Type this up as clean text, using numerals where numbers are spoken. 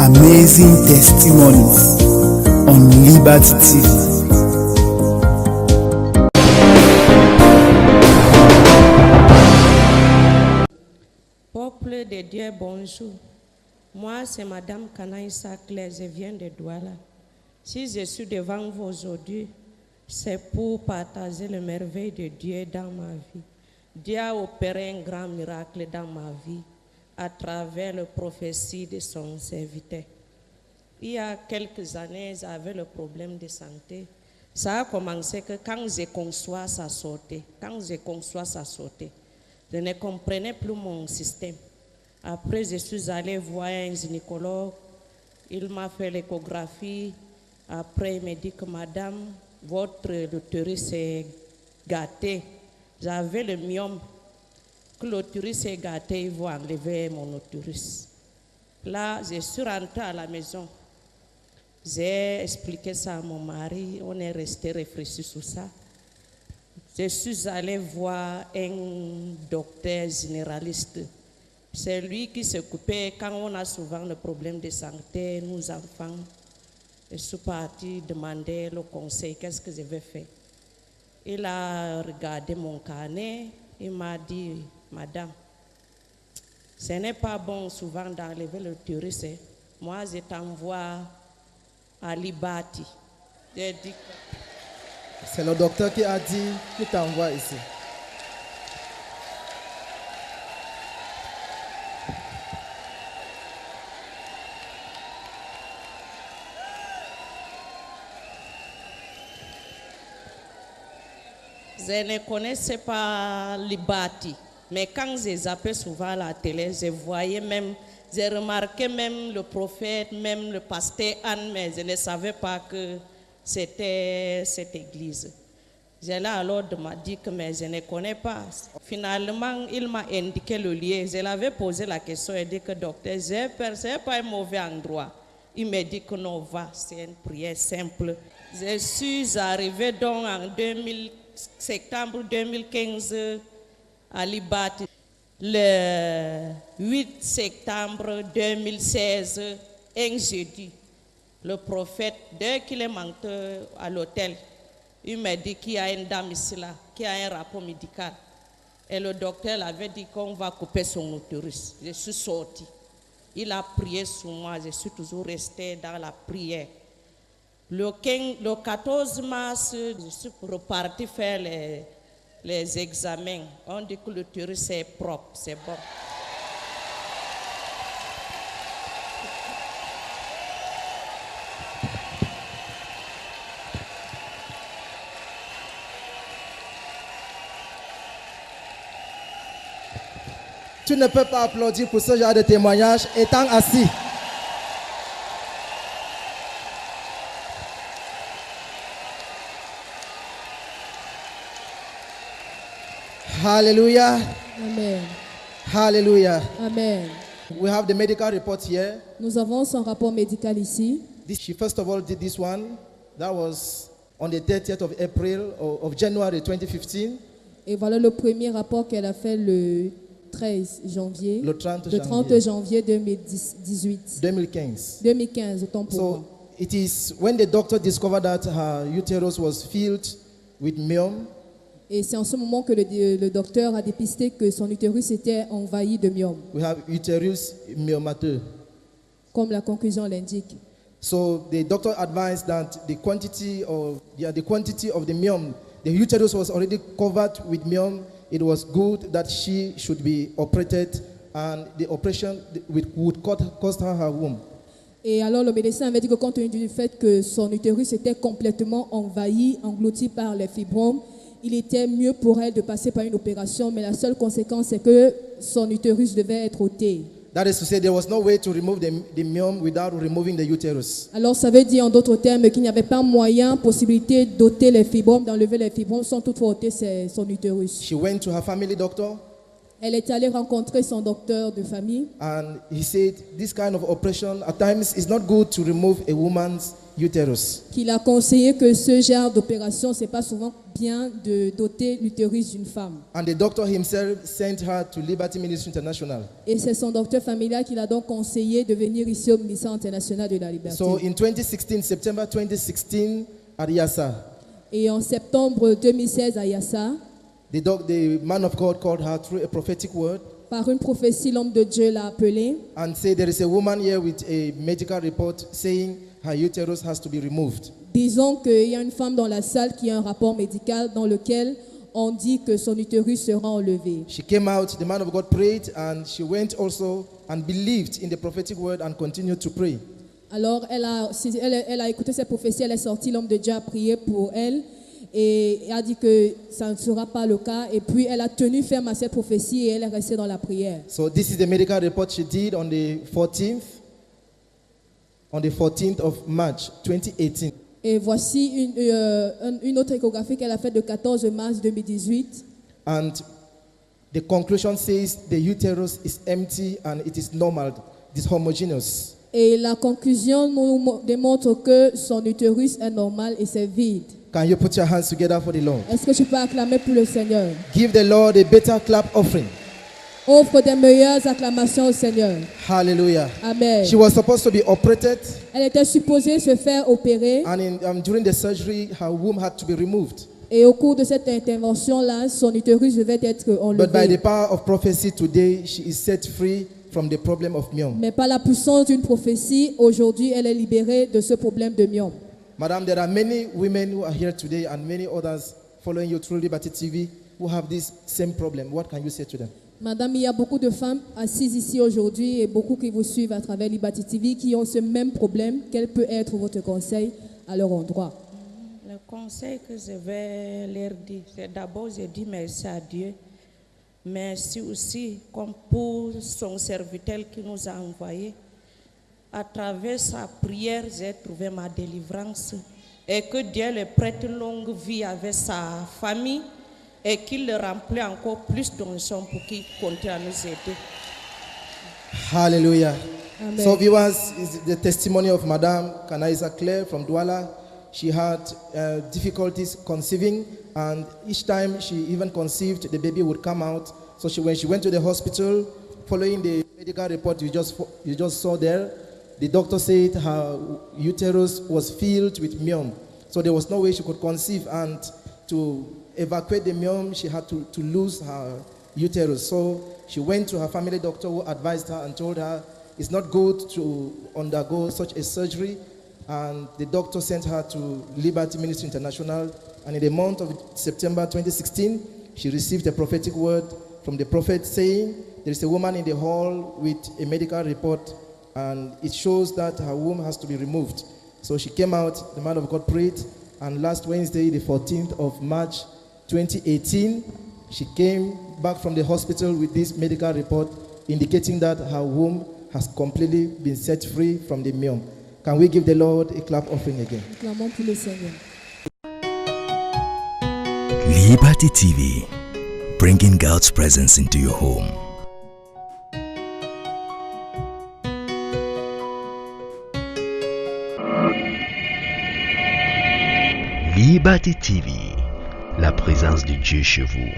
Amazing testimonies on Liberty TV. Peuple de Dieu, bonjour. Moi, c'est Madame Kanaïssa Claire, je viens de Douala. Si je suis devant vous aujourd'hui, c'est pour partager le merveille de Dieu dans ma vie. Dieu a opéré un grand miracle dans ma vie à travers la prophétie de son serviteur. Il y a quelques années, j'avais le problème de santé. Ça a commencé que quand je conçois sa sortie, je ne comprenais plus mon système. Après, je suis allée voir un gynécologue. Il m'a fait l'échographie. Après, il m'a dit que madame, votre utérus est gâté. J'avais le myome. Que l'utérus est gâté, ils vont enlever mon utérus. Là, je suis rentrée à la maison. J'ai expliqué ça à mon mari. On est resté réfléchi sur ça. Je suis allée voir un docteur généraliste. C'est lui qui s'occupait quand on a souvent le problème de santé, nous enfants. Je suis partie demander le conseil, qu'est-ce que je vais faire. Il a regardé mon carnet, il m'a dit, madame, ce n'est pas bon souvent d'enlever l'utérus. Moi, je t'envoie à Liberty. J'ai dit, c'est le docteur qui a dit qu'il t'envoie ici. Je ne connaissais pas Liberty, mais quand je zappais souvent à la télé, je voyais même, j'ai remarqué même le prophète, même le pasteur Anne, mais je ne savais pas que c'était cette église. J'ai là alors m'a dit que mais je ne connais pas. Finalement, il m'a indiqué le lieu. Je l'avais posé la question et dit que docteur, c'est pas un mauvais endroit. Il m'a dit que non, va, c'est une prière simple. Je suis arrivée donc en septembre 2015 à Liberty. Le 8 septembre 2016, un jeudi, le prophète, dès qu'il est monté à l'hôtel, il m'a dit qu'il y a une dame ici là, qui a un rapport médical. Et le docteur avait dit qu'on va couper son utérus. Je suis sortie. Il a prié sur moi, je suis toujours restée dans la prière. Le 14 mars, je suis repartie faire les examens. On dit que l'utérus est propre, c'est bon. Tu ne peux pas applaudir pour ce genre de témoignage étant assis. Hallelujah. Amen. Hallelujah. Amen. We have the medical report here. Nous avons son rapport médical ici. She first of all did this one. That was on the 30th of April of January 2015. Et voilà le premier rapport qu'elle a fait le 13 janvier. Le 30 janvier 2018. 2015, autant pour moi. So it is when the doctor discovered that her uterus was filled with myome. Et c'est en ce moment que le docteur a dépisté que son utérus était envahi de myome. We have uterus myomateux. Comme la conclusion l'indique. So the doctor advised that the quantity of the myome, the uterus was already covered with myome. It was good that she should be operated, and the operation would cost her womb. Et alors le médecin avait dit que compte tenu du fait que son utérus était complètement envahi, englouti par les fibromes, il était mieux pour elle de passer par une opération, mais la seule conséquence c'est que son utérus devait être ôté. That is to say, there was no way to remove the myome without removing the uterus. Alors ça veut dire en d'autres termes qu'il n'y avait pas moyen, possibilité d'ôter les fibromes, d'enlever les fibromes sans toutefois ôter son utérus. She went to her family doctor. Elle est allée rencontrer son docteur de famille. And he said, this kind of operation at times is not good to remove a woman's uterus. qu'il a conseillé que ce genre d'opération, c'est pas souvent bien de doter l'utérus d'une femme. And the doctor himself sent her to Liberty Ministry International. Et c'est son docteur familial qui l'a donc conseillé de venir ici au ministère international de la liberté. So in 2016, September 2016, at Yassa, Et en septembre 2016 à Yassa, the man of God called her through a prophetic word par une prophétie, l'homme de Dieu l'a appelée and said there is a woman here with a medical report saying her uterus has to be removed. disons qu'il y a une femme dans la salle qui a un rapport médical dans lequel on dit que son utérus sera enlevé. She came out, the man of God prayed, and she went also and believed in the prophetic word and continued to pray. Alors elle a écouté cette prophétie, elle est sortie, l'homme de Dieu a prié pour elle et a dit que ça ne sera pas le cas. Et puis elle a tenu ferme à cette prophétie et elle est restée dans la prière. So this is the medical report she did on the 14th of March 2018. Et voici une autre échographie qu'elle a faite le 14 mars 2018. And the conclusion says the uterus is empty and it is normal, it is homogeneous. Et la conclusion nous démontre que son utérus est normal et c'est vide. Can you put your hands together for the Lord? Est-ce que tu peux acclamer pour le Seigneur? Give the Lord a better clap offering. Offre des meilleures acclamations au Seigneur. Hallelujah. Amen. She was supposed to be operated, Elle était supposée se faire opérer and during the surgery, her womb had to be removed. et au cours de cette intervention-là, son utérus devait être But by the enlevé. power of prophecy today, she is set free from the problem of myom. Mais par la puissance d'une prophétie, aujourd'hui, elle est libérée de ce problème de myome. Madam, there are many women who are here today and many others following you through Liberty TV who have this same problem. What can you say to them? Madame, il y a beaucoup de femmes assises ici aujourd'hui et beaucoup qui vous suivent à travers Liberty TV qui ont ce même problème. Quel peut être votre conseil à leur endroit? Le conseil que je vais leur dire, c'est d'abord, je dis merci à Dieu. Merci aussi, comme pour son serviteur qui nous a envoyés. À travers sa prière, j'ai trouvé ma délivrance. Et que Dieu le prête une longue vie avec sa famille et qu'il le remplit encore plus d'onction pour qu'il continue à nous aider. Hallelujah. Amen. So viewers, is the testimony of Madame Kanaisa Claire from Douala. She had difficulties conceiving, and each time she even conceived, the baby would come out. So when she went to the hospital, following the medical report you just saw there, the doctor said her uterus was filled with myom. So there was no way she could conceive, and to evacuate the myom, she had to lose her uterus. So she went to her family doctor who advised her and told her it's not good to undergo such a surgery. And the doctor sent her to Liberty Ministry International. And in the month of September 2016, she received a prophetic word from the prophet saying there is a woman in the hall with a medical report, and it shows that her womb has to be removed. So she came out, the man of God prayed, and last Wednesday, the 14th of March 2018, she came back from the hospital with this medical report indicating that her womb has completely been set free from the myom. Can we give the Lord a clap offering again? Acclamons pour le Seigneur. Liberty TV, bringing God's presence into your home. Liberty TV, la présence de Dieu chez vous.